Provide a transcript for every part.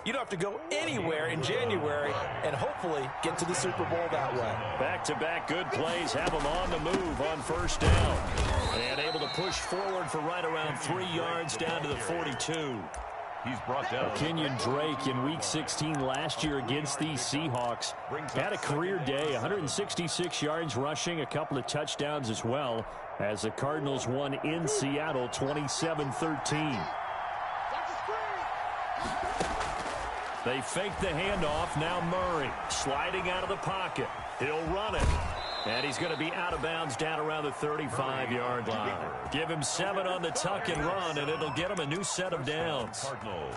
You don't have to go anywhere in January and hopefully get to the Super Bowl that way. Back-to-back good plays have them on the move on first down. And able to push forward for right around 3 yards down to the 42. He's brought down. Kenyon Drake in Week 16 last year against these Seahawks had a career day, 166 yards rushing, a couple of touchdowns as well, as the Cardinals won in Seattle 27-13. They fake the handoff. Now Murray sliding out of the pocket. He'll run it. And he's going to be out of bounds down around the 35-yard line. Give him 7 on the tuck and run, and it'll get him a new set of downs.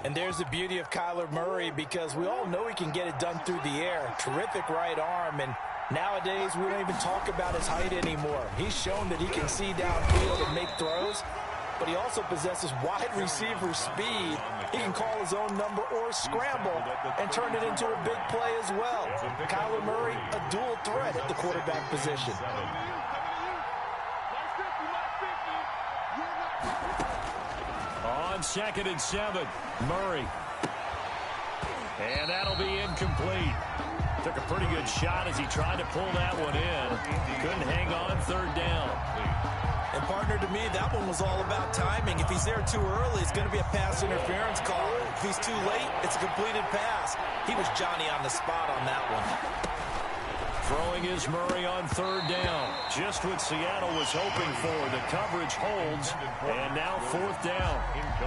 And there's the beauty of Kyler Murray, because we all know he can get it done through the air. Terrific right arm, and nowadays we don't even talk about his height anymore. He's shown that he can see downfield and make throws, but he also possesses wide receiver speed. He can call his own number or scramble and turn it into a big play as well. Kyler Murray, a dual threat at the quarterback position. On 2nd and 7, Murray. And that'll be incomplete. Took a pretty good shot as he tried to pull that one in. Couldn't hang on 3rd down. And, partner, to me, that one was all about timing. If he's there too early, it's going to be a pass interference call. If he's too late, it's a completed pass. He was Johnny on the spot on that one. Throwing is Murray on 3rd down. Just what Seattle was hoping for. The coverage holds, and now 4th down.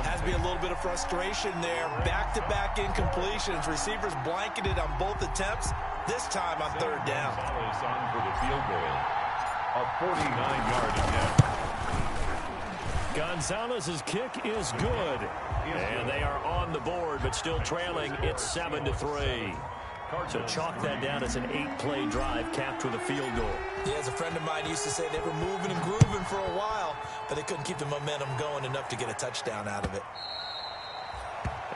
Has to be a little bit of frustration there. Back-to-back incompletions. Receivers blanketed on both attempts, this time on 3rd down. On for the field goal. A 49-yard attempt. Gonzalez's kick is good. And they are on the board, but still trailing. It's 7-3. So chalk that down as an 8-play drive capped with a field goal. Yeah, as a friend of mine used to say, they were moving and grooving for a while, but they couldn't keep the momentum going enough to get a touchdown out of it.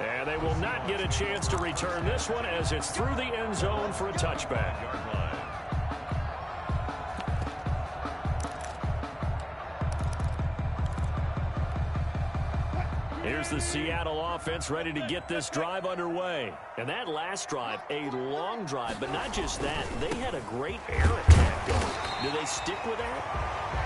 And they will not get a chance to return this one as it's through the end zone for a touchback. Here's the Seattle offense ready to get this drive underway. And that last drive, a long drive, but not just that. They had a great air attack going. Do they stick with that?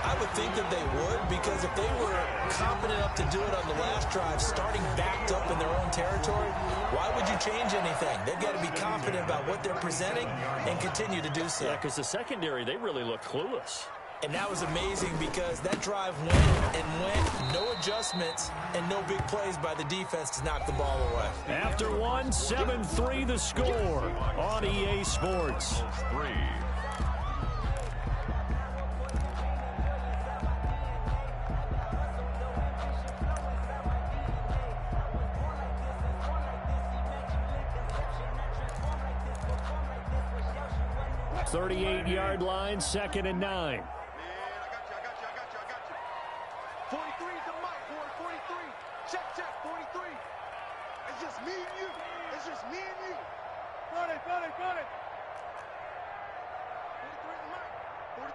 I would think that they would, because if they were confident enough to do it on the last drive, starting backed up in their own territory, why would you change anything? They've got to be confident about what they're presenting and continue to do so. Yeah, because the secondary, they really look clueless. And that was amazing, because that drive went, no adjustments, and no big plays by the defense to knock the ball away. After one, 7-3 the score on EA Sports. 3. Thirty-eight-yard line, 2nd and 9. 43 is the mic, boy. 43. Check, 43. It's just me and you. It's just me and you. Got it. 43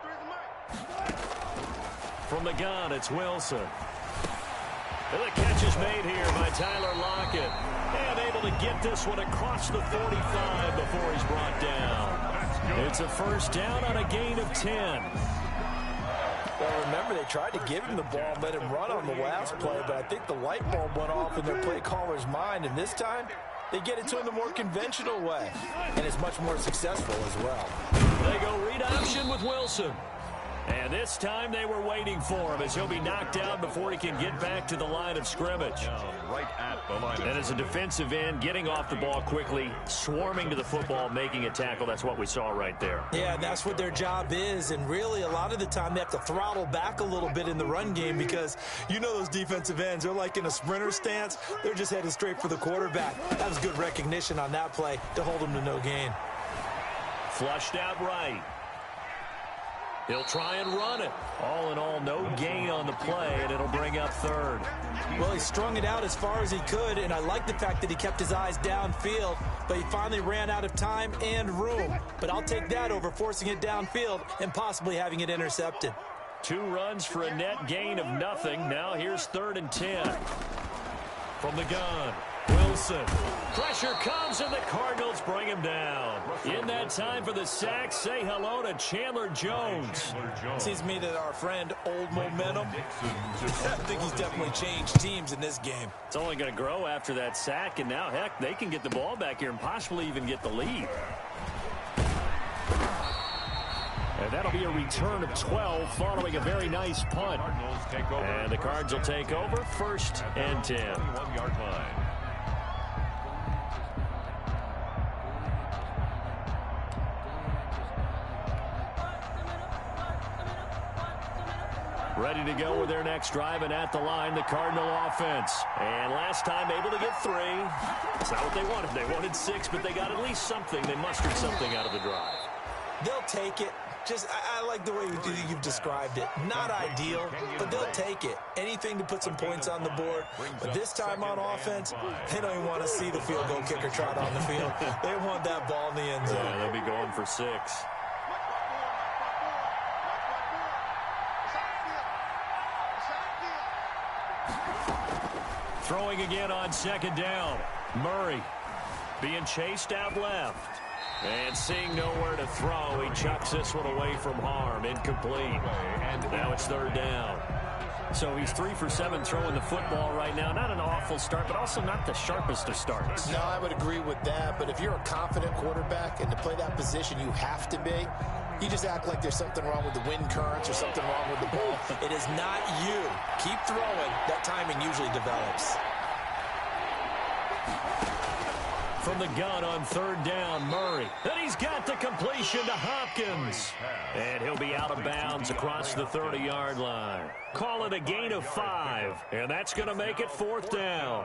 is the mic. From the gun, it's Wilson. And the catch is made here by Tyler Lockett. And able to get this one across the 45 before he's brought down. It's a first down on a gain of 10. Well, remember, they tried to give him the ball and let him run on the last play, but I think the light bulb went off in their play caller's mind, and this time they get it to him the more conventional way, and it's much more successful as well. They go read option with Wilson. And this time they were waiting for him as he'll be knocked down before he can get back to the line of scrimmage. Right at the line. And as a defensive end, getting off the ball quickly, swarming to the football, making a tackle. That's what we saw right there. Yeah, that's what their job is. And really, a lot of the time, they have to throttle back a little bit in the run game, because you know those defensive ends, they're like in a sprinter stance. They're just headed straight for the quarterback. That was good recognition on that play to hold him to no gain. Flushed out right. He'll try and run it. All in all, no gain on the play, and it'll bring up 3rd. Well, he strung it out as far as he could, and I like the fact that he kept his eyes downfield, but he finally ran out of time and room. But I'll take that over forcing it downfield and possibly having it intercepted. 2 runs for a net gain of nothing. Now here's 3rd and 10. From the gun, Wilson. Pressure comes, and the Cardinals bring him down. In that time for the sack, say hello to Chandler Jones. Seems to me that our friend, Old Momentum, I think he's definitely changed teams in this game. It's only going to grow after that sack, and now, heck, they can get the ball back here and possibly even get the lead. And that'll be a return of 12 following a very nice punt. And the Cards will take over 1st and 10. 21-yard line. Ready to go with their next drive, and at the line, the Cardinal offense. And last time able to get 3. It's not what they wanted. They wanted 6, but they got at least something. They mustered something out of the drive. They'll take it. I like the way you've described it. Not ideal, but they'll take it. Anything to put some points on the board. But this time on offense, they don't even want to see the field goal kicker trot on the field. They want that ball in the end zone. Yeah, they'll be going for 6. Throwing again on 2nd down. Murray being chased out left. And seeing nowhere to throw, he chucks this one away from harm. Incomplete. And now it's 3rd down. So he's 3 for 7 throwing the football right now. Not an awful start, but also not the sharpest of starts. No, I would agree with that. But if you're a confident quarterback and to play that position, you have to be. You just act like there's something wrong with the wind currents or something wrong with the ball. It is not you. Keep throwing. That timing usually develops. From the gun on 3rd down, Murray. And he's got the completion to Hopkins. And he'll be out of bounds across the 30-yard line. Call it a gain of 5. And that's going to make it 4th down.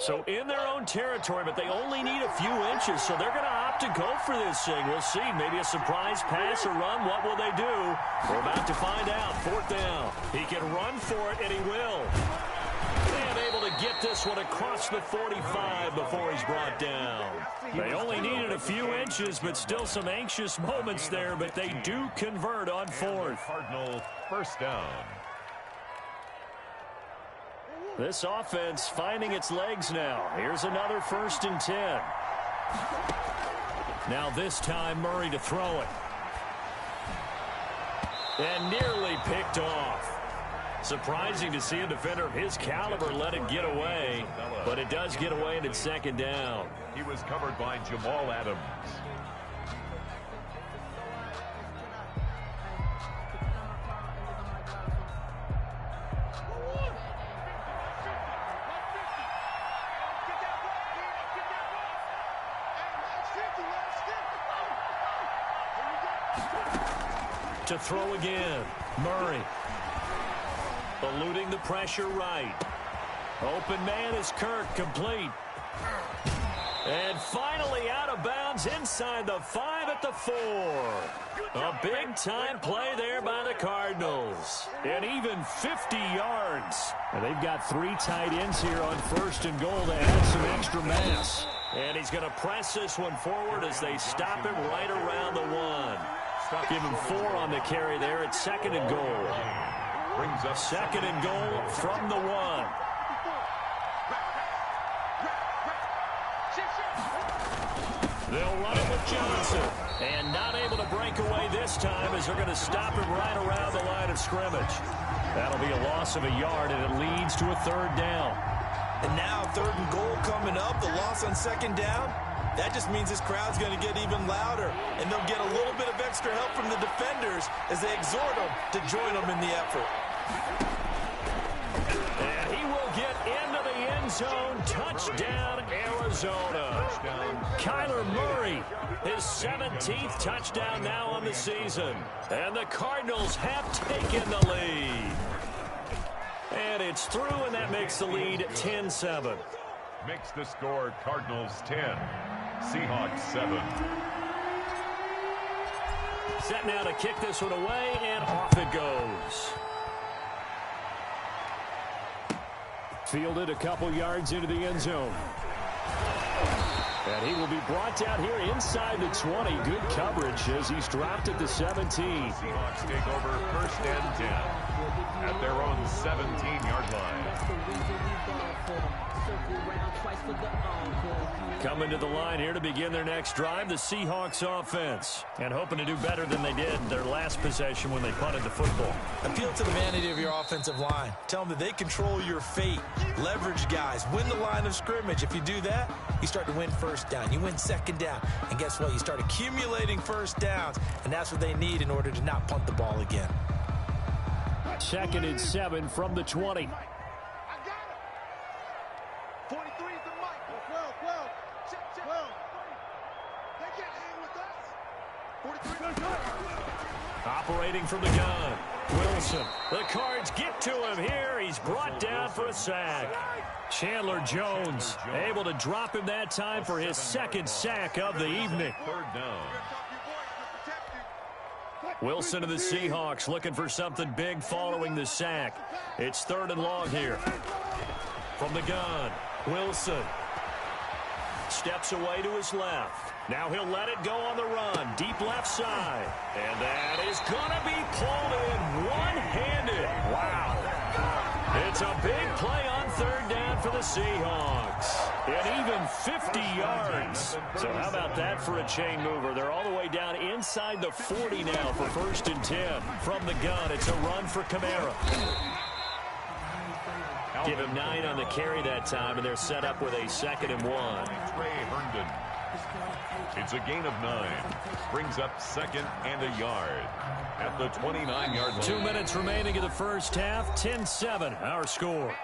So in their own territory, but they only need a few inches, so they're going to opt to go for this thing. We'll see. Maybe a surprise pass or run. What will they do? We're about to find out. 4th down. He can run for it, and he will. And able to get this one across the 45 before he's brought down. They only needed a few inches, but still some anxious moments there, but they do convert on 4th. Cardinal 1st down. This offense finding its legs now. Here's another 1st and 10. Now this time Murray to throw it. And nearly picked off. Surprising to see a defender of his caliber let it get away. But it does get away, and it's 2nd down. He was covered by Jamal Adams. To throw again. Murray. Eluding the pressure right. Open man is Kirk. Complete. And finally out of bounds inside the 5 at the 4. A big-time play there by the Cardinals. And even 50 yards. And they've got 3 tight ends here on 1st and goal to add some extra mass. And he's going to press this one forward as they stop him right around the 1. Give him 4 on the carry there at 2nd and goal. Brings up 2nd and goal from the 1. They'll run it with Johnson. And not able to break away this time as they're going to stop him right around the line of scrimmage. That'll be a loss of a yard, and it leads to a 3rd down. And now 3rd and goal coming up. The loss on 2nd down. That just means this crowd's going to get even louder, and they'll get a little bit of extra help from the defenders as they exhort them to join them in the effort. And he will get into the end zone. Touchdown, Arizona. Kyler Murray, his 17th touchdown now on the season. And the Cardinals have taken the lead. And it's through, and that makes the lead 10-7. Makes the score Cardinals 10. Seahawks 7. Set now to kick this one away, and off it goes. Fielded a couple yards into the end zone. And he will be brought down here inside the 20. Good coverage as he's dropped at the 17. Seahawks take over 1st and 10 at their own 17-yard line. Coming to the line here to begin their next drive, the Seahawks offense. And hoping to do better than they did their last possession when they punted the football. Appeal to the vanity of your offensive line. Tell them that they control your fate. Leverage guys. Win the line of scrimmage. If you do that, you start to win first down. You win second down. And guess what? You start accumulating first downs. And that's what they need in order to not punt the ball again. 2nd and 7 from the 20. I got him. 43 is the mic. 12. Check. 12. They can't hang with us. 43. Operating from the gun. Wilson. The Cards get to him here. He's brought down for a sack. Chandler Jones able to drop him that time for his 2nd sack of the evening. 3rd down. Wilson of the Seahawks looking for something big following the sack. It's 3rd and long here. From the gun, Wilson steps away to his left. Now he'll let it go on the run. Deep left side. And that is going to be pulled in one-handed. Wow. It's a big play on 3rd down for the Seahawks. And even 50 yards. So how about that for a chain mover? They're all the way down inside the 40 now for 1st and 10. From the gun, it's a run for Kamara. Give him 9 on the carry that time, and they're set up with a 2nd and 1. Trey Herndon. It's a gain of 9. Brings up 2nd and a yard at the 29-yard line. 2 minutes remaining in the first half. 10-7, our score.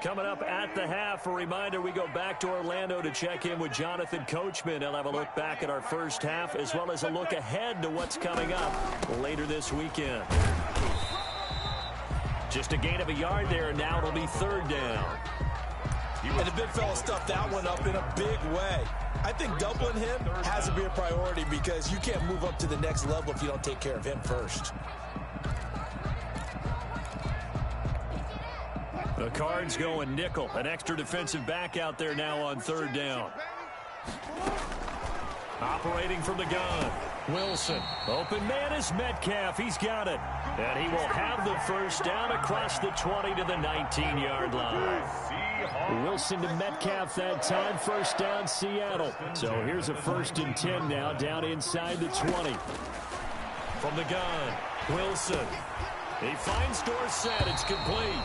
Coming up at the half, a reminder, we go back to Orlando to check in with Jonathan Coachman. He'll have a look back at our first half as well as a look ahead to what's coming up later this weekend. Just a gain of a yard there, and now it'll be 3rd down. And the big fella stuffed that one up in a big way. I think doubling him has to be a priority because you can't move up to the next level if you don't take care of him first. The Cards going nickel. An extra defensive back out there now on 3rd down. Operating from the gun. Wilson. Open man is Metcalf. He's got it. And he will have the 1st down across the 20 to the 19-yard line. Wilson to Metcalf that time. 1st down, Seattle. So here's a 1st and 10 now down inside the 20. From the gun, Wilson. He finds Dorsett. It's complete.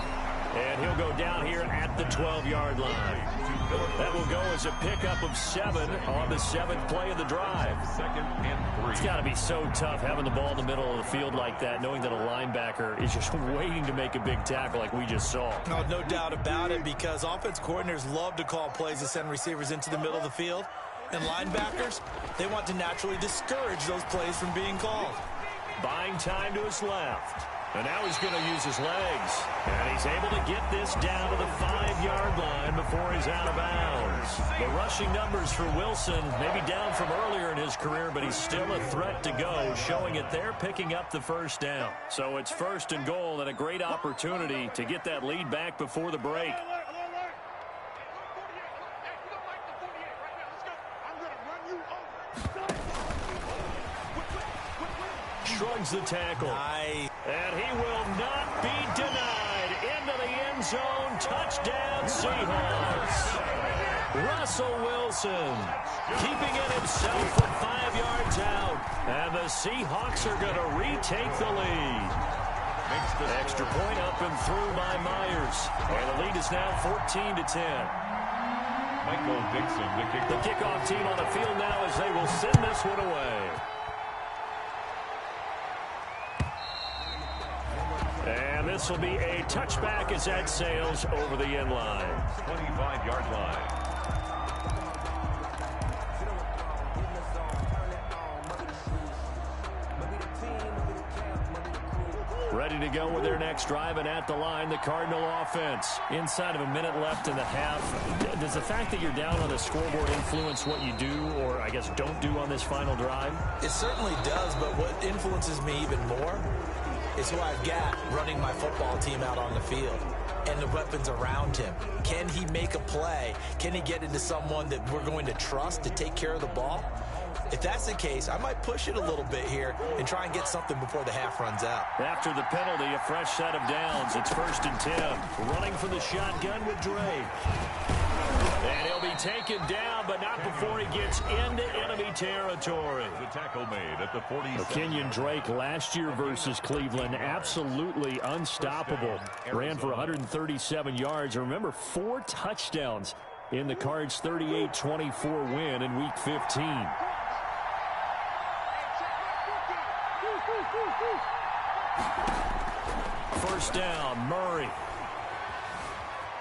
And he'll go down here at the 12-yard line. That will go as a pickup of 7 on the 7th play of the drive. 2nd and 3. It's got to be so tough having the ball in the middle of the field like that, knowing that a linebacker is just waiting to make a big tackle like we just saw. No doubt about it, because offense coordinators love to call plays to send receivers into the middle of the field. And linebackers, they want to naturally discourage those plays from being called. Buying time to his left. And now he's going to use his legs. And he's able to get this down to the 5-yard line before he's out of bounds. The rushing numbers for Wilson maybe down from earlier in his career, but he's still a threat to go, showing it there, picking up the 1st down. So it's 1st and goal and a great opportunity to get that lead back before the break. Shrugs the tackle. Nice. And he will not be denied. Into the end zone. Touchdown, Seahawks. Russell Wilson keeping it himself from 5 yards out. And the Seahawks are going to retake the lead. Extra point up and through by Myers. And the lead is now 14-10. Michael Dixon, the kickoff team on the field now as they will send this one away. And this will be a touchback as that sails over the end line. 25-yard line. Ready to go with their next drive, and at the line, the Cardinal offense. Inside of a minute left in the half. Does the fact that you're down on the scoreboard influence what you do, or I guess don't do on this final drive? It certainly does, but what influences me even more is who I've got running my football team out on the field and the weapons around him. Can he make a play? Can he get into someone that we're going to trust to take care of the ball? If that's the case, I might push it a little bit here and try and get something before the half runs out. After the penalty, a fresh set of downs. It's 1st and 10. Running for the shotgun with Drake. And he'll be taken down, but not before he gets into enemy territory. The tackle made at the 47. Kenyon Drake last year versus Cleveland, absolutely unstoppable. Ran for 137 yards. Remember, 4 touchdowns in the Cards' 38-24 win in Week 15. First down, Murray.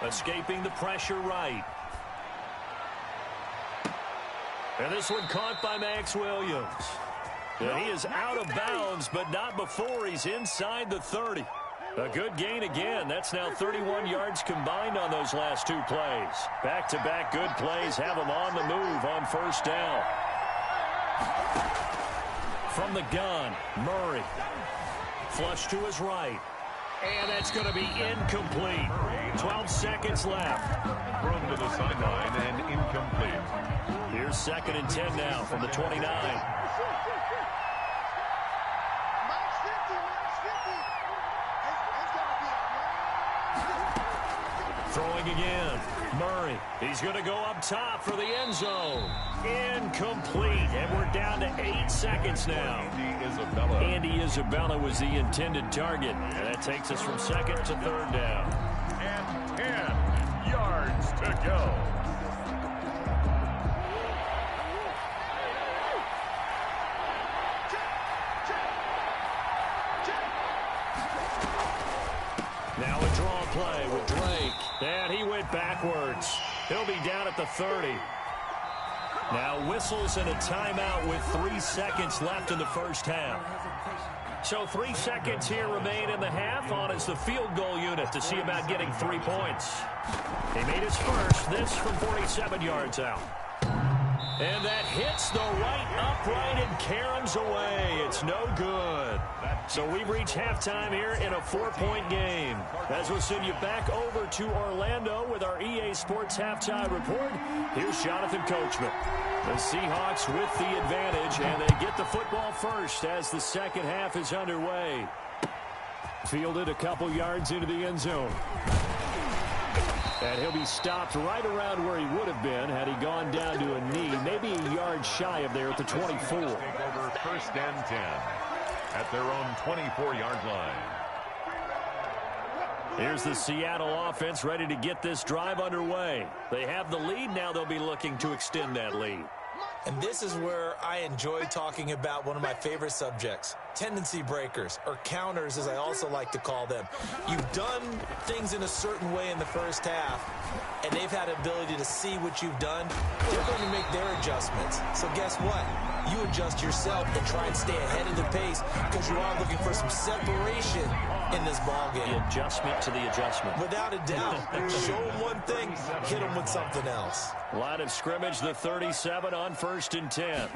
Escaping the pressure right. And this one caught by Max Williams. And he is out of bounds, but not before he's inside the 30. A good gain again. That's now 31 yards combined on those last 2 plays. Back-to-back good plays have him on the move on first down. From the gun, Murray. Flush to his right. And that's going to be incomplete. 12 seconds left. Thrown to the sideline and incomplete. Here's 2nd and 10 now from the 29. Throwing again. Murray. He's going to go up top for the end zone. Incomplete. And we're down to 8 seconds now. Andy Isabella was the intended target. And that takes us from 2nd to 3rd down. And 10 yards to go. Now a draw play with Drake. And he went backwards. He'll be down at the 30. Now whistles and a timeout with 3 seconds left in the first half. So 3 seconds here remain in the half. On is the field goal unit to see about getting 3 points. He made his first, this from 47 yards out. And that hits the right upright and caroms away. It's no good. So we've reached halftime here in a 4-point game. As we'll send you back over to Orlando with our EA Sports Halftime Report, here's Jonathan Coachman. The Seahawks with the advantage, and they get the football first as the second half is underway. Fielded a couple yards into the end zone. And he'll be stopped right around where he would have been had he gone down to a knee, maybe a yard shy of there at the 24. Take over 1st and 10 at their own 24-yard line. Here's the Seattle offense ready to get this drive underway. They have the lead. Now they'll be looking to extend that lead. And this is where I enjoy talking about one of my favorite subjects, tendency breakers, or counters as I also like to call them. You've done things in a certain way in the first half, and they've had the ability to see what you've done. They're going to make their adjustments. So guess what? You adjust yourself and try and stay ahead of the pace because you are looking for some separation in this ballgame. The adjustment to the adjustment. Without a doubt. Show them one thing, hit them with something else. Line of scrimmage, the 37 on 1st and 10.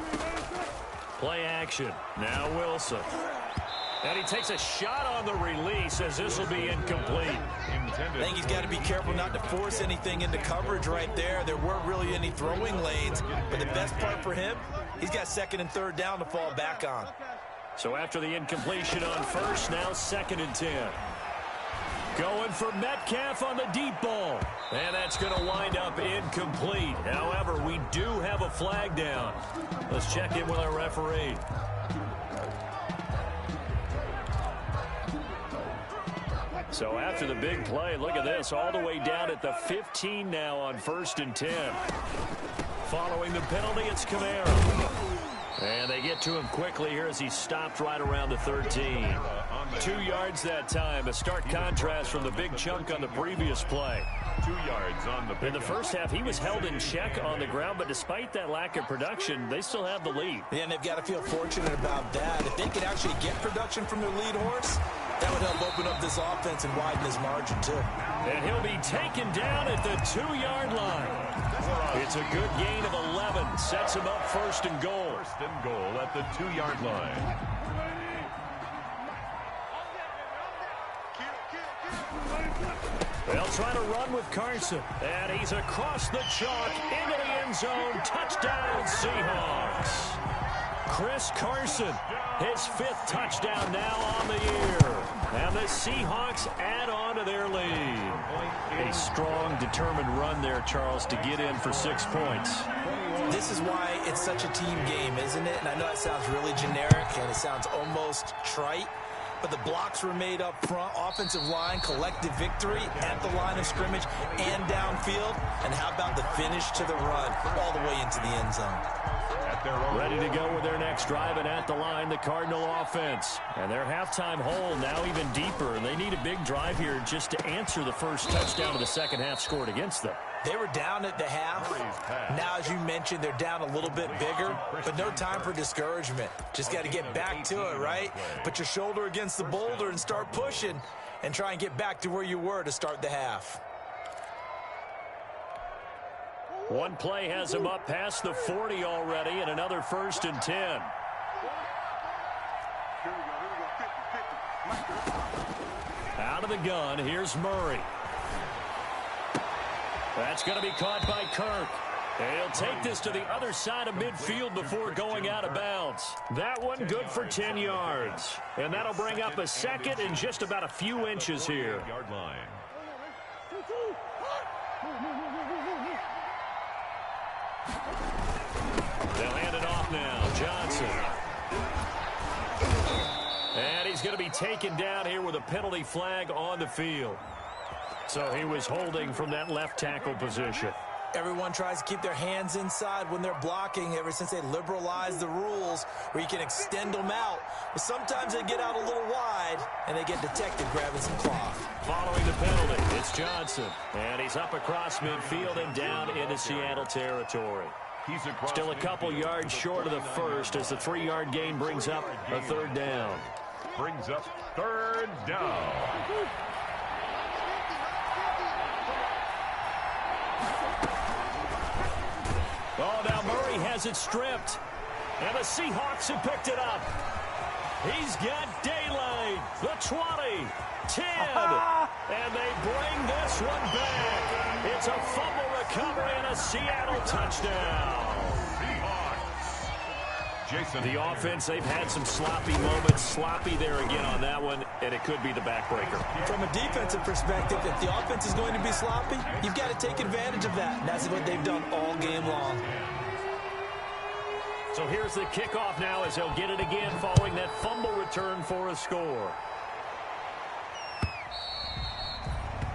Play action. Now Wilson. And he takes a shot on the release as this will be incomplete. I think he's got to be careful not to force anything into coverage right there. There weren't really any throwing lanes. But the best part for him, he's got 2nd and 3rd down to fall back on. So after the incompletion on first, now 2nd and 10. Going for Metcalf on the deep ball. And that's going to wind up incomplete. However, we do have a flag down. Let's check in with our referee. So after the big play, look at this, all the way down at the 15 now on 1st and 10. Following the penalty, it's Kamara. And they get to him quickly here as he stopped right around the 13. 2 yards that time, a stark contrast from the big chunk on the previous play. 2 yards on the in the first half, he was held in check on the ground, but despite that lack of production, they still have the lead. Yeah, and they've got to feel fortunate about that. If they could actually get production from their lead horse, that would help open up this offense and widen his margin, too. And he'll be taken down at the 2-yard line. It's a good gain of 11. Sets him up 1st and goal. 1st and goal at the 2-yard line. They'll try to run with Carson. And he's across the chalk into the end zone. Touchdown, Seahawks. Chris Carson, his 5th touchdown now on the year. And the Seahawks add on to their lead. A strong, determined run there, Charles, to get in for 6 points. This is why it's such a team game, isn't it? And I know it sounds really generic and it sounds almost trite, but the blocks were made up front, offensive line, collective victory at the line of scrimmage and downfield. And how about the finish to the run all the way into the end zone? Ready to go with their next drive, and at the line, the Cardinal offense. And their halftime hole now even deeper, and they need a big drive here just to answer the first touchdown of the second half scored against them. They were down at the half. Now, as you mentioned, they're down a little bit bigger, but no time for discouragement. Just got to get back to it, right? Put your shoulder against the boulder and start pushing and try and get back to where you were to start the half. One play has him up past the 40 already, and another 1st and 10. Out of the gun, here's Murray. That's going to be caught by Kirk. He'll take this to the other side of midfield before going out of bounds. That one good for 10 yards. And that'll bring up a 2nd and just about a few inches here. Yard line. They'll hand it off now. Johnson. And he's going to be taken down here with a penalty flag on the field. So he was holding from that left tackle position. Everyone tries to keep their hands inside when they're blocking ever since they liberalized the rules where you can extend them out. But sometimes they get out a little wide and they get detected grabbing some cloth. Following the penalty, it's Johnson. And he's up across midfield and down into Seattle territory. Still a couple yards short of the first as the 3-yard gain brings up a 3rd down. Brings up 3rd down. Oh, now Murray has it stripped. And the Seahawks have picked it up. He's got daylight. The 20, 10. And they bring this one back. It's a fumble recovery and a Seattle touchdown. Jason. The offense, they've had some sloppy moments. Sloppy there again on that one, and it could be the backbreaker. From a defensive perspective, if the offense is going to be sloppy, you've got to take advantage of that. And that's what they've done all game long. So here's the kickoff now as they'll get it again following that fumble return for a score.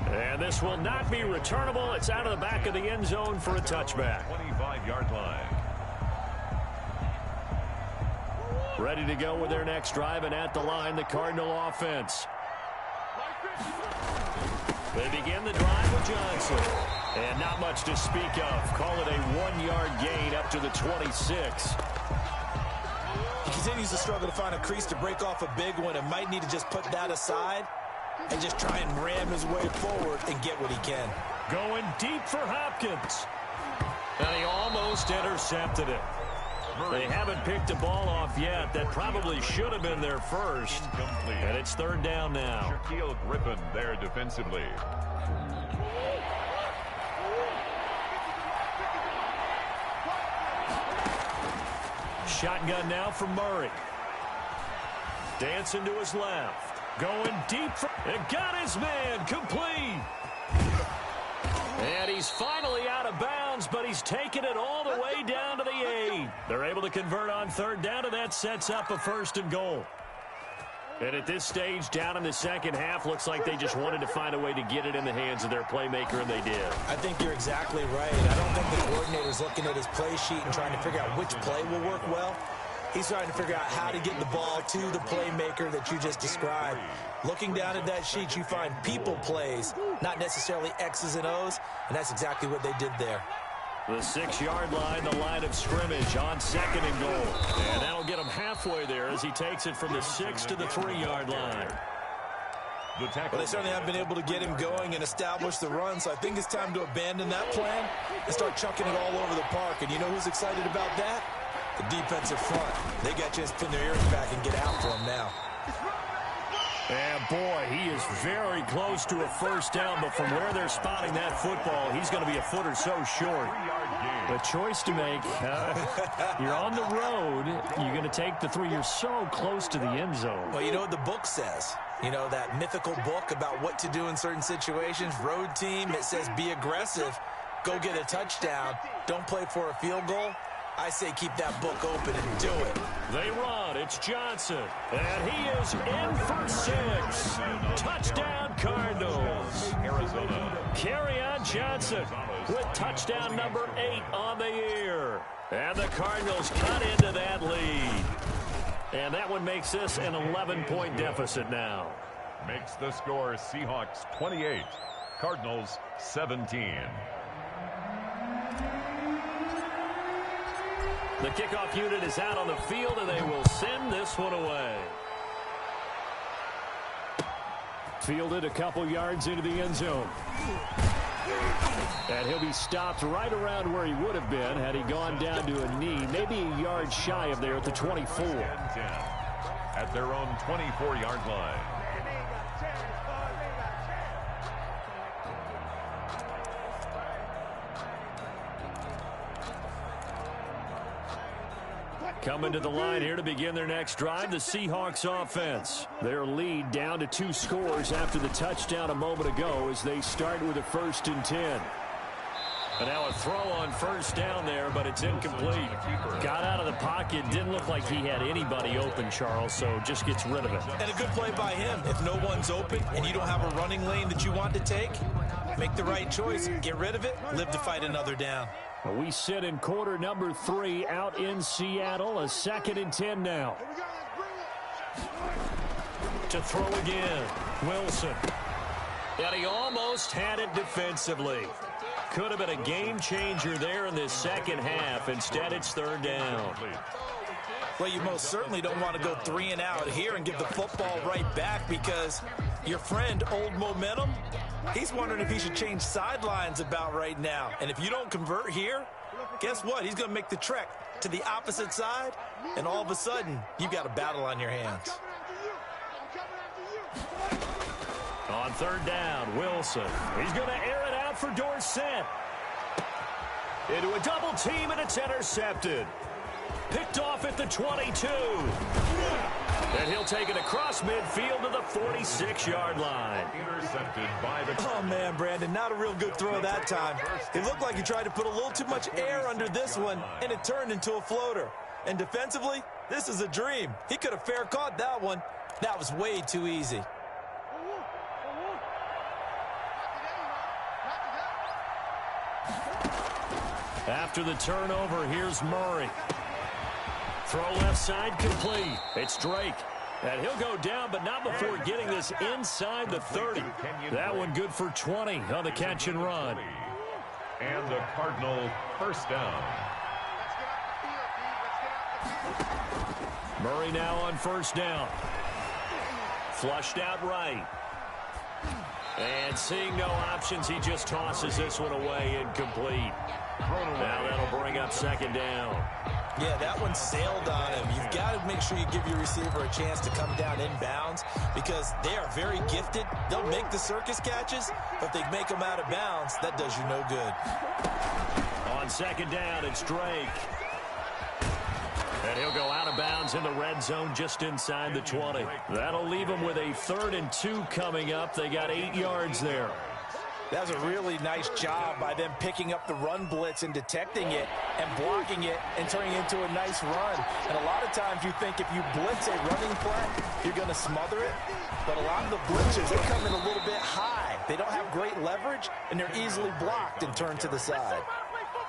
And this will not be returnable. It's out of the back of the end zone for a touchback. 25-yard line. Ready to go with their next drive, and at the line, the Cardinal offense. They begin the drive with Johnson. And not much to speak of. Call it a 1-yard gain up to the 26. He continues to struggle to find a crease to break off a big one and might need to just put that aside and just try and ram his way forward and get what he can. Going deep for Hopkins. And he almost intercepted it. They haven't picked a ball off yet. That probably should have been their first. Incomplete. And it's 3rd down now. Shaquille Griffin there defensively. Shotgun now from Murray. Dancing to his left. Going deep. And got his man complete. And he's finally out of bounds, but he's taken it all the way down to the 8. They're able to convert on 3rd down, and that sets up a 1st and goal. And at this stage, down in the second half, looks like they just wanted to find a way to get it in the hands of their playmaker, and they did. I think you're exactly right. I don't think the coordinator's looking at his play sheet and trying to figure out which play will work well. He's trying to figure out how to get the ball to the playmaker that you just described. Looking down at that sheet, you find people plays, not necessarily X's and O's, and that's exactly what they did there. The 6-yard line, the line of scrimmage on 2nd and goal. And that'll get him halfway there as he takes it from the 6 to the 3-yard line. Well, they certainly have been able to get him going and establish the run, so I think it's time to abandon that plan and start chucking it all over the park. And you know who's excited about that? The defensive front. They got a chance to pin their ears back and get after him now. And, boy, he is very close to a first down, but from where they're spotting that football, he's going to be a foot or so short. The choice to make, you're on the road, you're going to take the 3. You're so close to the end zone. Well, you know what the book says. You know, that mythical book about what to do in certain situations. Road team, it says be aggressive, go get a touchdown, don't play for a field goal. I say keep that book open and do it. They run. It's Johnson. And he is in for 6. Touchdown, Cardinals. Arizona. Kerryon Johnson with touchdown number 8 on the year. And the Cardinals cut into that lead. And that one makes this an 11-point deficit now. Makes the score Seahawks 28, Cardinals 17. The kickoff unit is out on the field, and they will send this one away. Fielded a couple yards into the end zone. And he'll be stopped right around where he would have been had he gone down to a knee, maybe a yard shy of there at the 24. 10 at their own 24-yard line. Coming to the line here to begin their next drive, the Seahawks offense. Their lead down to 2 scores after the touchdown a moment ago as they start with a 1st and 10. And now a throw on first down there, but it's incomplete. Got out of the pocket. Didn't look like he had anybody open, Charles, so just gets rid of it. And a good play by him. If no one's open and you don't have a running lane that you want to take, make the right choice. Get rid of it. Live to fight another down. We sit in quarter number 3 out in Seattle. A 2nd and 10 now. To throw again. Wilson. And he almost had it defensively. Could have been a game changer there in this second half. Instead, it's 3rd down. Well, you most certainly don't want to go 3 and out here and give the football right back because your friend, Old Momentum, he's wondering if he should change sidelines about right now. And if you don't convert here, guess what? He's going to make the trek to the opposite side, and all of a sudden, you've got a battle on your hands. On 3rd down, Wilson. He's going to air it out for Dorsett. Into a double team, and it's intercepted. Picked off at the 22. And he'll take it across midfield to the 46-yard line. Intercepted by the... Oh, man, Brandon, not a real good throw that time. It looked like he tried to put a little too much air under this one, and it turned into a floater. And defensively, this is a dream. He could have fair caught that one. That was way too easy. After the turnover, here's Murray. Throw left side complete. It's Drake. And he'll go down, but not before getting this inside the 30. That one good for 20 on the catch and run. And the Cardinal first down. Murray now on first down. Flushed out right. And seeing no options, he just tosses this one away incomplete. Now that'll bring up 2nd down. Yeah, that one sailed on him. You've got to make sure you give your receiver a chance to come down inbounds because they are very gifted. They'll make the circus catches, but if they make them out of bounds, that does you no good. On 2nd down, it's Drake. And he'll go out of bounds in the red zone just inside the 20. That'll leave him with a 3rd and 2 coming up. They got 8 yards there. That was a really nice job by them picking up the run blitz and detecting it and blocking it and turning it into a nice run. And a lot of times you think if you blitz a running play, you're going to smother it. But a lot of the blitzers, they come in a little bit high. They don't have great leverage, and they're easily blocked and turned to the side.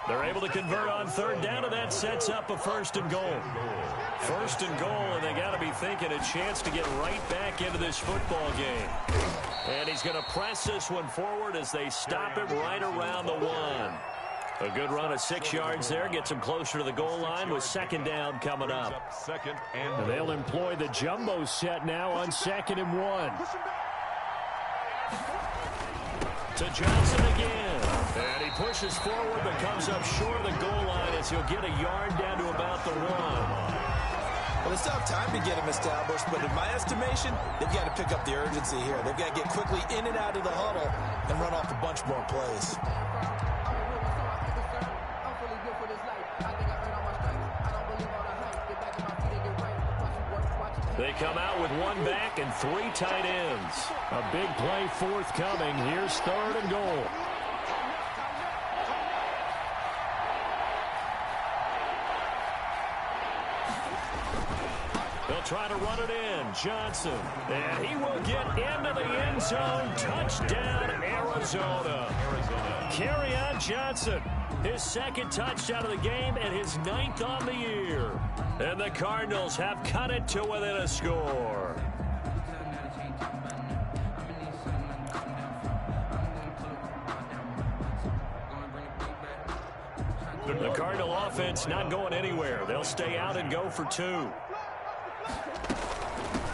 They're able to convert on 3rd down, and that sets up a 1st and goal. 1st and goal, and they got to be thinking a chance to get right back into this football game. And he's going to press this one forward as they stop it right around the 1. A good run of 6 yards there. Gets him closer to the goal line with 2nd down coming up. And they'll employ the jumbo set now on 2nd and 1. To Johnson again. And he pushes forward but comes up short of the goal line as he'll get a yard down to about the 1. Well, they still have time to get him established, but in my estimation, they've got to pick up the urgency here. They've got to get quickly in and out of the huddle and run off a bunch more plays. They come out with one back and 3 tight ends. A big play forthcoming. Here's 3rd and goal. They'll try to run it in. Johnson. And he will get into the end zone. Touchdown, Arizona. Kerryon Johnson. His 2nd touchdown of the game and his 9th on the year. And the Cardinals have cut it to within a score. The Cardinal offense not going anywhere. They'll stay out and go for 2.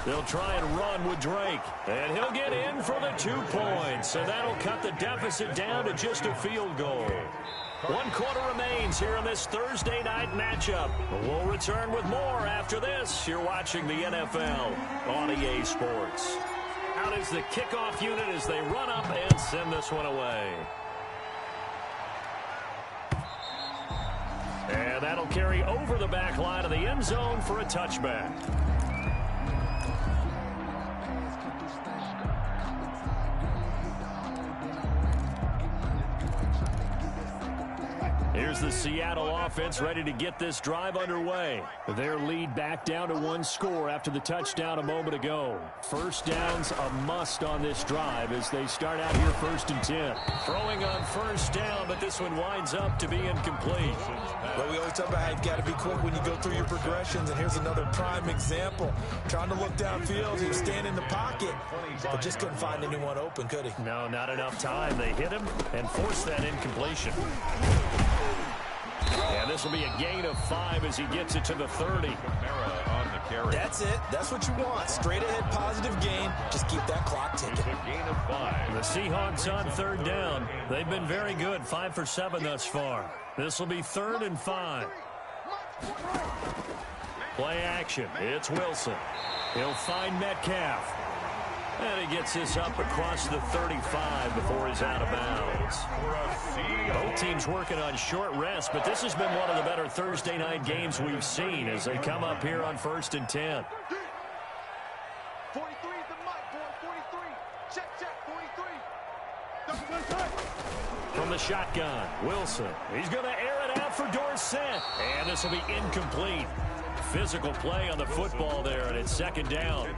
They'll try and run with Drake. And he'll get in for the 2 points. So that'll cut the deficit down to just a field goal. 1 quarter remains here in this Thursday night matchup. We'll return with more after this. You're watching the NFL on EA Sports. Out is the kickoff unit as they run up and send this one away. And that'll carry over the back line of the end zone for a touchback. Here's the Seattle offense ready to get this drive underway. Their lead back down to 1 score after the touchdown a moment ago. First down's a must on this drive as they start out here 1st and 10. Throwing on 1st down, but this one winds up to be incomplete. Well, we always talk about how you've got to be quick when you go through your progressions, and here's another prime example. Trying to look downfield, he was staying in the pocket, but just couldn't find anyone open, could he? No, not enough time. They hit him and forced that incompletion. And this will be a gain of 5 as he gets it to the 30. That's it. That's what you want. Straight ahead positive gain. Just keep that clock ticking. Gain of 5. The Seahawks on 3rd down. They've been very good. 5 for 7 thus far. This will be 3rd and 5. Play action. It's Wilson. He'll find Metcalf. And he gets this up across the 35 before he's out of bounds. Both teams working on short rest, but this has been one of the better Thursday night games we've seen as they come up here on 1st and 10. 43 is the mic, boy. 43. Check, 43. From the shotgun, Wilson. He's going to air it out for Dorsett. And this will be incomplete. Physical play on the football there, and it's 2nd down.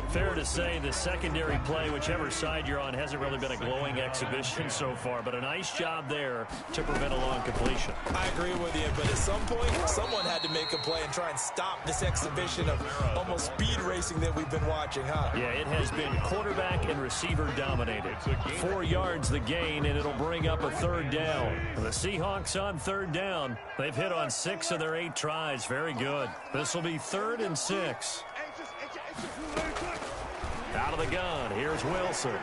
Fair to say the secondary play, whichever side you're on, hasn't really been a glowing exhibition so far, but a nice job there to prevent a long completion. I agree with you, but at some point, someone had to make a play and try and stop this exhibition of almost speed racing that we've been watching, huh? Yeah, it has been quarterback and receiver dominated. 4 yards the gain, and it'll bring up a 3rd down. The Seahawks on 3rd down. They've hit on 6 of their 8 tries. Very good. This will be 3rd and 6. Out of the gun, here's Wilson.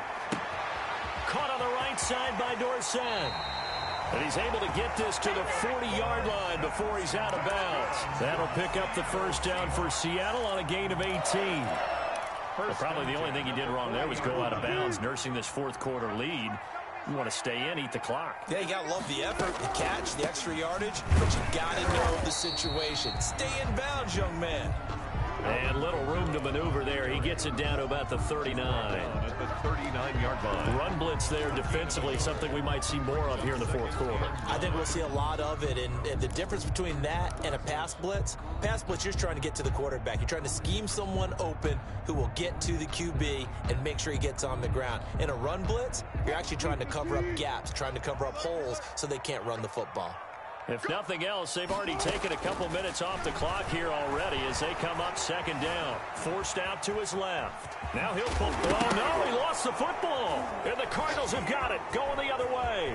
Caught on the right side by Dorsett. And he's able to get this to the 40-yard line before he's out of bounds. That'll pick up the 1st down for Seattle on a gain of 18. Well, probably the only thing he did wrong there was go out of bounds, nursing this 4th quarter lead. You want to stay in, eat the clock. Yeah, you got to love the effort, the catch, the extra yardage, but you got to know the situation. Stay in bounds, young man. And little room to maneuver there. He gets it down to about the 39. At the 39-yard line. Run blitz there defensively, something we might see more of here in the 4th quarter. I think we'll see a lot of it, and the difference between that and a pass blitz, you're just trying to get to the quarterback. You're trying to scheme someone open who will get to the QB and make sure he gets on the ground. In a run blitz, you're actually trying to cover up gaps, trying to cover up holes so they can't run the football. If nothing else, they've already taken a couple minutes off the clock here already as they come up 2nd down. Forced out to his left. Now he'll pull. Oh, no, he lost the football. And the Cardinals have got it, going the other way.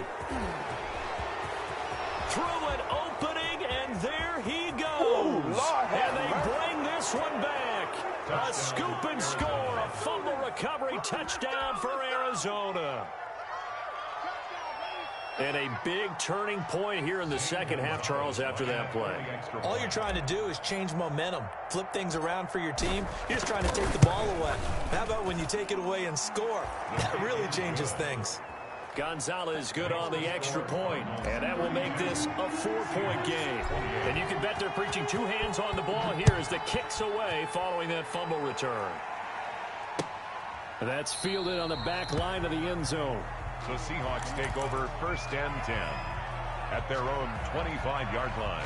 Through an opening, and there he goes. And they bring this one back. A scoop and score, a fumble recovery touchdown for Arizona. And a big turning point here in the second half, Charles, after that play. All you're trying to do is change momentum, flip things around for your team. You're just trying to take the ball away. How about when you take it away and score? That really changes things. Gonzalez good on the extra point, and that will make this a 4-point game. And you can bet they're preaching two hands on the ball here as the kick's away following that fumble return. That's fielded on the back line of the end zone. The Seahawks take over 1st and 10 at their own 25-yard line.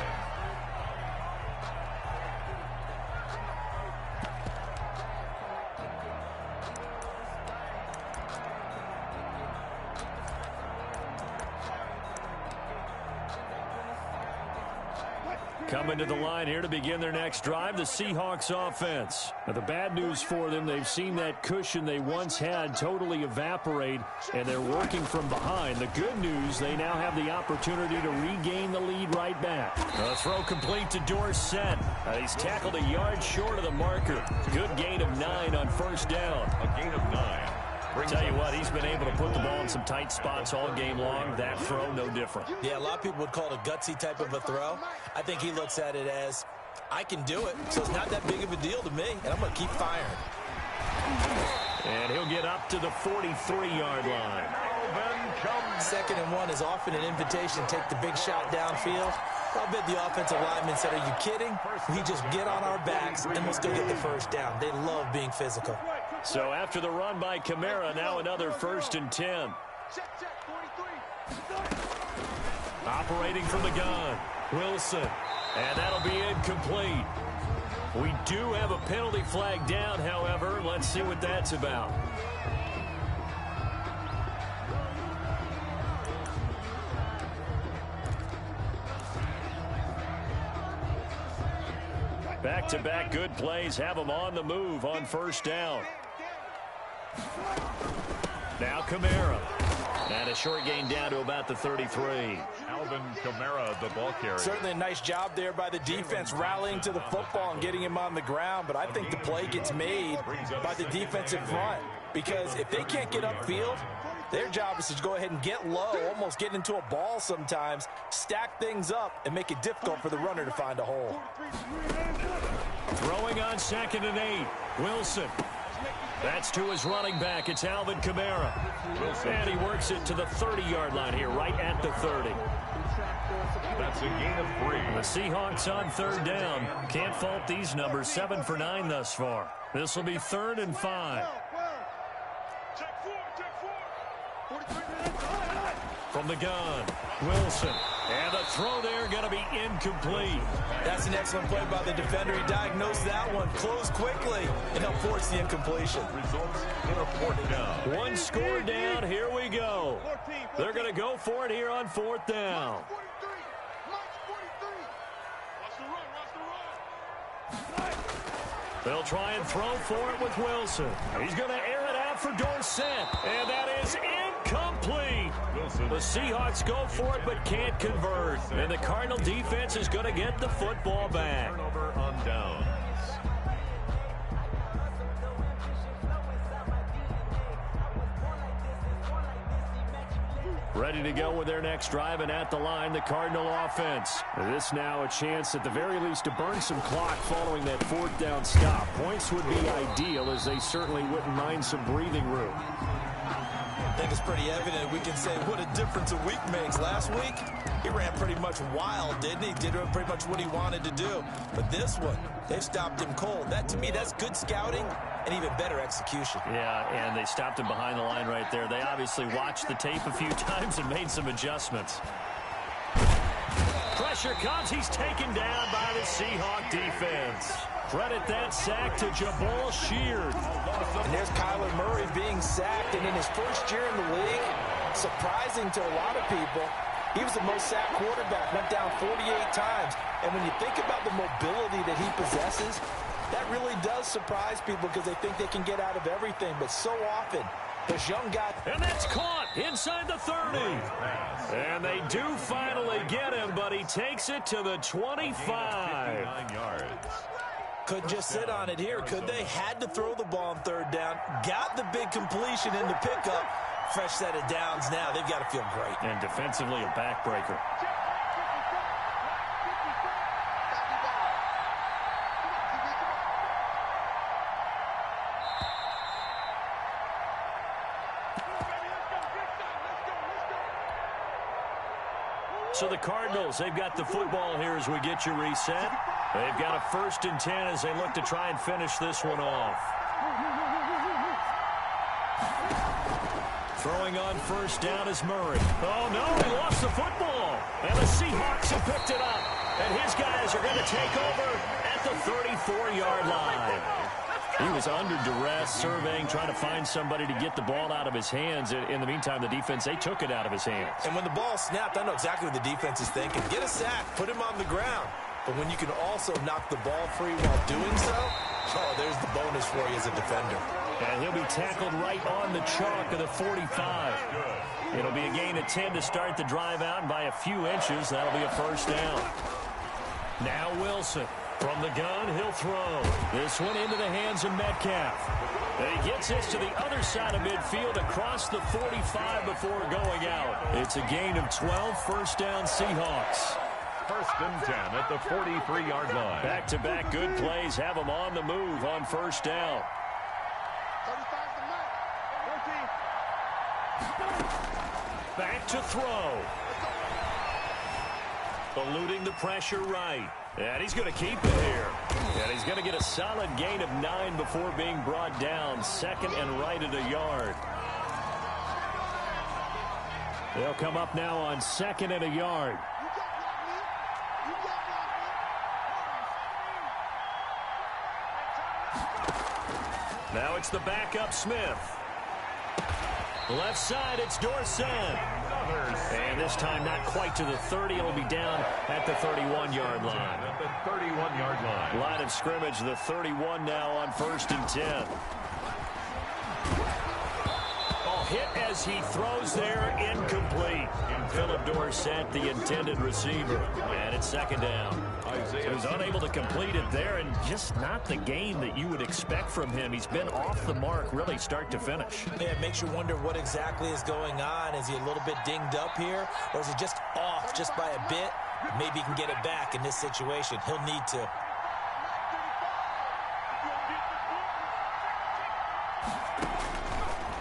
Coming to the line here to begin their next drive, the Seahawks offense. Now, the bad news for them, they've seen that cushion they once had totally evaporate, and they're working from behind. The good news, they now have the opportunity to regain the lead right back. A throw complete to Dorsett. He's tackled a yard short of the marker. Good gain of 9 on 1st down. A gain of 9. Tell you what, he's been able to put the ball in some tight spots all game long. That throw, no different. Yeah, a lot of people would call it a gutsy type of a throw. I think he looks at it as, I can do it, so it's not that big of a deal to me, and I'm going to keep firing. And he'll get up to the 43-yard line. 2nd and 1 is often an invitation. Take the big shot downfield. I'll bet the offensive lineman said, are you kidding? We just get on our backs, and let's go get the 1st down. They love being physical. So after the run by Kamara, now another 1st and 10. Operating from the gun, Wilson. And that'll be incomplete. We do have a penalty flag down, however. Let's see what that's about. Back-to-back good plays have them on the move on 1st down. Now Kamara. And a short gain down to about the 33. Alvin Kamara, the ball carrier. Certainly a nice job there by the defense, rallying to the football and getting him on the ground. But I think the play gets made by the defensive front. Because if they can't get upfield, their job is to go ahead and get low, almost get into a ball sometimes, stack things up, and make it difficult for the runner to find a hole. Throwing on 2nd and 8. Wilson. That's to his running back. It's Alvin Kamara. And he works it to the 30-yard line here, right at the 30. That's a gain of 3. The Seahawks on 3rd down. Can't fault these numbers. 7 for 9 thus far. This will be 3rd and 5. From the gun, Wilson. And the throw there going to be incomplete. That's an excellent play by the defender. He diagnosed that one, closed quickly, and helped force the incompletion. Results in a 4th down. One score down. Here we go. They're going to go for it here on 4th down. They'll try and throw for it with Wilson. He's going to air it out for Dorsett. And that is incomplete. The Seahawks go for it but can't convert. And the Cardinal defense is going to get the football back. Turnover on downs. Ready to go with their next drive, and at the line, the Cardinal offense. This now a chance at the very least to burn some clock following that 4th down stop. Points would be ideal, as they certainly wouldn't mind some breathing room. I think it's pretty evident. We can say what a difference a week makes. Last week, he ran pretty much wild, didn't he? Did pretty much what he wanted to do. But this one, they stopped him cold. That, to me, that's good scouting and even better execution. Yeah, and they stopped him behind the line right there. They obviously watched the tape a few times and made some adjustments. Pressure comes. He's taken down by the Seahawk defense. Credit that sack to Jabal Sheard. And there's Kyler Murray being sacked, and in his first year in the league, surprising to a lot of people, he was the most sacked quarterback, went down 48 times. And when you think about the mobility that he possesses, that really does surprise people because they think they can get out of everything. But so often, this young guy... And that's caught inside the 30. And they do finally get him, but he takes it to the 25. 59 yards. Couldn't just sit on it here, could they? Had to throw the ball on 3rd down. Got the big completion in the pickup. fresh set of downs now. They've got to feel great. And defensively, a backbreaker. So the Cardinals, they've got the football here as we get you reset. They've got a 1st and 10 as they look to try and finish this one off. Throwing on 1st down is Murray. Oh, no, he lost the football. And the Seahawks have picked it up. And his guys are going to take over at the 34-yard line. He was under duress, surveying, trying to find somebody to get the ball out of his hands. In the meantime, the defense, they took it out of his hands. And when the ball snapped, I know exactly what the defense is thinking. Get a sack, put him on the ground. But when you can also knock the ball free while doing so, oh, there's the bonus for you as a defender. And he'll be tackled right on the chalk of the 45. It'll be a gain of 10 to start the drive out, and by a few inches, that'll be a 1st down. Now Wilson. From the gun, he'll throw. This one into the hands of Metcalf. He gets this to the other side of midfield across the 45 before going out. It's a gain of 12, 1st down Seahawks. 1st and 10 at the 43-yard line. Back-to-back good plays have them on the move on 1st down. Back to throw. Eluding the pressure right. And he's going to keep it here. And he's going to get a solid gain of 9 before being brought down. 2nd and right at a yard. They'll come up now on 2nd and a yard. Now it's the backup Smith. Left side, it's Dorsett. And this time not quite to the 30. It'll be down at the 31-yard line. At the 31-yard line. Line of scrimmage, the 31 now on 1st and 10. Oh, hit as he throws there, incomplete. Philip Dorsett, the intended receiver. And it's 2nd down. He was unable to complete it there, and just not the game that you would expect from him. He's been off the mark really start to finish. Yeah, it makes you wonder what exactly is going on. Is he a little bit dinged up here, or is he just off just by a bit? Maybe he can get it back in this situation. He'll need to.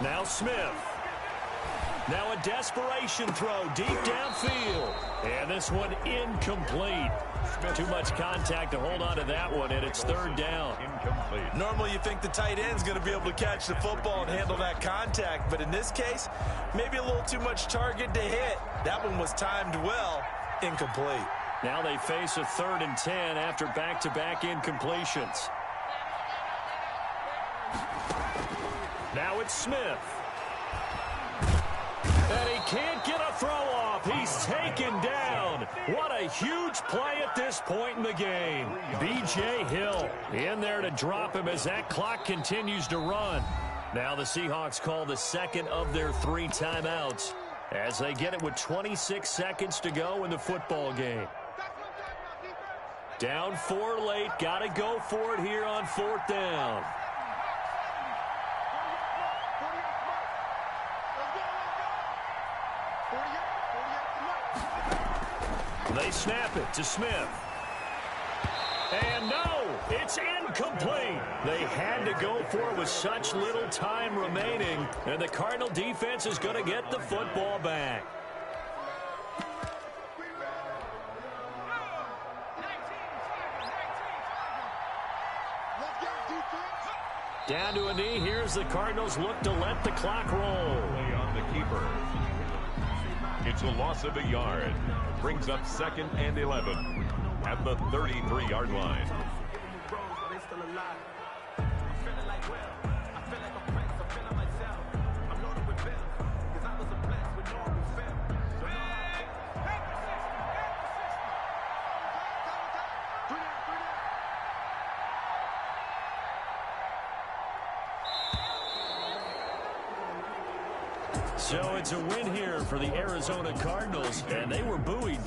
Now Smith. Now a desperation throw deep downfield. And this one incomplete. Too much contact to hold on to that one, and it's 3rd down. Incomplete. Normally you think the tight end's going to be able to catch the football and handle that contact, but in this case, maybe a little too much target to hit. That one was timed well. Incomplete. Now they face a 3rd and 10 after back-to-back incompletions. Now it's Smith. And he can't get a throw off. He's taken down. What a huge play at this point in the game. B.J. Hill in there to drop him as that clock continues to run. Now the Seahawks call the 2nd of their 3 timeouts as they get it with 26 seconds to go in the football game. Down 4 late. Got to go for it here on 4th down. They snap it to Smith. And no, it's incomplete. They had to go for it with such little time remaining. And the Cardinal defense is going to get the football back. Down to a knee. Here's the Cardinals look to let the clock roll. On the keeper. It's a loss of a yard. Brings up 2nd and 11 at the 33-yard line. So it's a win here for the Arizona Cardinals, and they were buoyed.